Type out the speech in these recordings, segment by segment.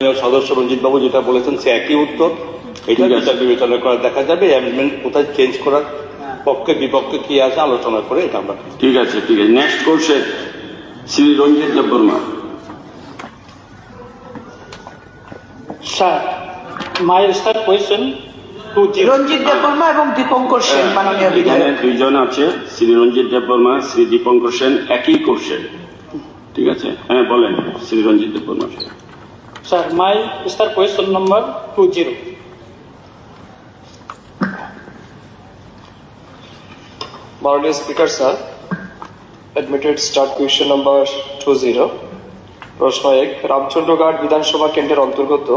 সদস্য রঞ্জিত বাবু যেটা বলেছেন সে একই উত্তর। এটা বিচার বিবেচনা করা দেখা যাবে, অ্যামেন্ডমেন্ট কোথায় চেঞ্জ করার পক্ষে বিপক্ষে কি আছে আলোচনা করে এটা আমরা। ঠিক আছে। নেক্সট কোশ্চেন শ্রী রঞ্জিত দেববর্মা। স্যার, মাই স্যার কোয়েশ্চেন টু রঞ্জিত দেববর্মা এবং দীপঙ্কর সেন মাননীয় বিধায়ক। দুইজন আছে, শ্রী রঞ্জিত দেববর্মা, শ্রী দীপঙ্কর সেন, একই কোশ্চেন। ঠিক আছে, হ্যাঁ বলেন শ্রী রঞ্জিত Debbarma. Sir, my question number 20. Honorable Speaker, sir, admitted start question number 20. প্রশ্ন 1, রামচন্দ্রঘাট বিধানসভা কেন্দ্রের অন্তর্গত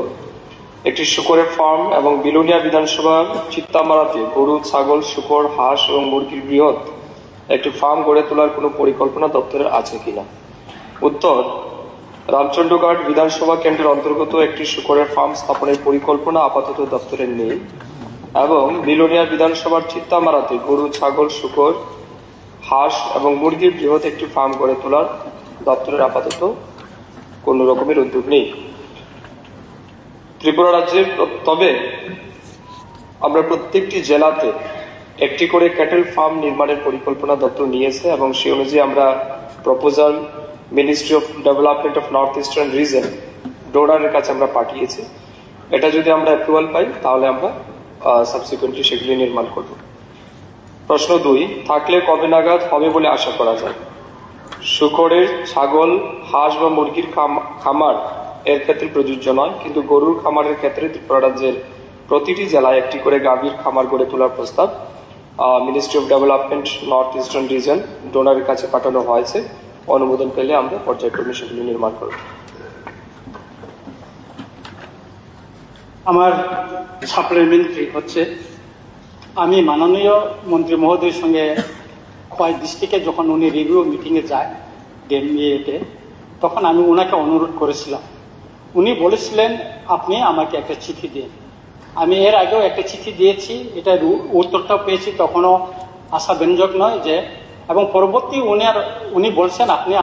একটি শুকরের ফার্ম এবং বিলোনিয়া বিধানসভার চিত্তামারাতে গরু, ছাগল, শুকর, হাঁস এবং মুরগির বৃহৎ একটি ফার্ম গড়ে তোলার কোনো পরিকল্পনা দপ্তরের আছে কিনা? উত্তর, রামচন্দ্রঘাট বিধানসভা কেন্দ্রের অন্তর্গত একটি শুকরের ফার্ম স্থাপনের পরিকল্পনা আপাতত দপ্তরের নেই এবং বিলোনিয়া বিধানসভার চিত্তামারাতে গরু, ছাগল, শুকর, হাঁস এবং মুরগির বৃহৎ একটি ফার্ম গড়ে তোলার দপ্তরের আপাতত কোন রকমের উদ্যোগ নেই। ত্রিপুরা রাজ্যের তবে আমরা প্রত্যেকটি জেলাতে একটি করে ক্যাটেল ফার্ম নির্মাণের পরিকল্পনা দপ্তর নিয়েছে এবং সেই অনুযায়ী আমরা proposal ministry of development of north eastern region ডোনারের কাছে আমরা পাঠিয়েছি। এটা যদি আমরা অ্যাপ্রুভাল পাই তাহলে আমরা সাবসিকুয়েন্টলি সেগুলি নির্মাণ করব। প্রশ্ন 2, থাকলে কবে নাগাদ হবে বলে আশা করা যায়? শুকরের, ছাগল, হাঁস বা মুরগির খামার এর ক্ষেত্রে প্রযোজ্য নয়, কিন্তু গরুর খামারের ক্ষেত্রে ত্রিপুরা রাজ্যের প্রতিটি জেলায় একটি করে গাভীর খামার গড়ে তোলার প্রস্তাব ministry of development north eastern region ডোনারের কাছে পাঠানো হয়েছে। অনুমোদন পেলে আমরা পর্যায়ক্রমে সেগুলি নির্মাণ করব। আমার সাপ্লিমেন্টারি হচ্ছে, আমি মাননীয় মন্ত্রী মহোদয়ের সঙ্গে খোয়াই ডিস্ট্রিক্টে যখন উনি রিভিউ মিটিংয়ে যায় ডিএমইএতে, তখন আমি ওনাকে অনুরোধ করেছিলাম। উনি বলেছিলেন আপনি আমাকে একটা চিঠি দিন। আমি এর আগেও একটা চিঠি দিয়েছি, এটার উত্তরটা পেয়েছি, তখনও আশাব্যঞ্জক নয় যে, এবং পরবর্তী উনি বলছেন আপনি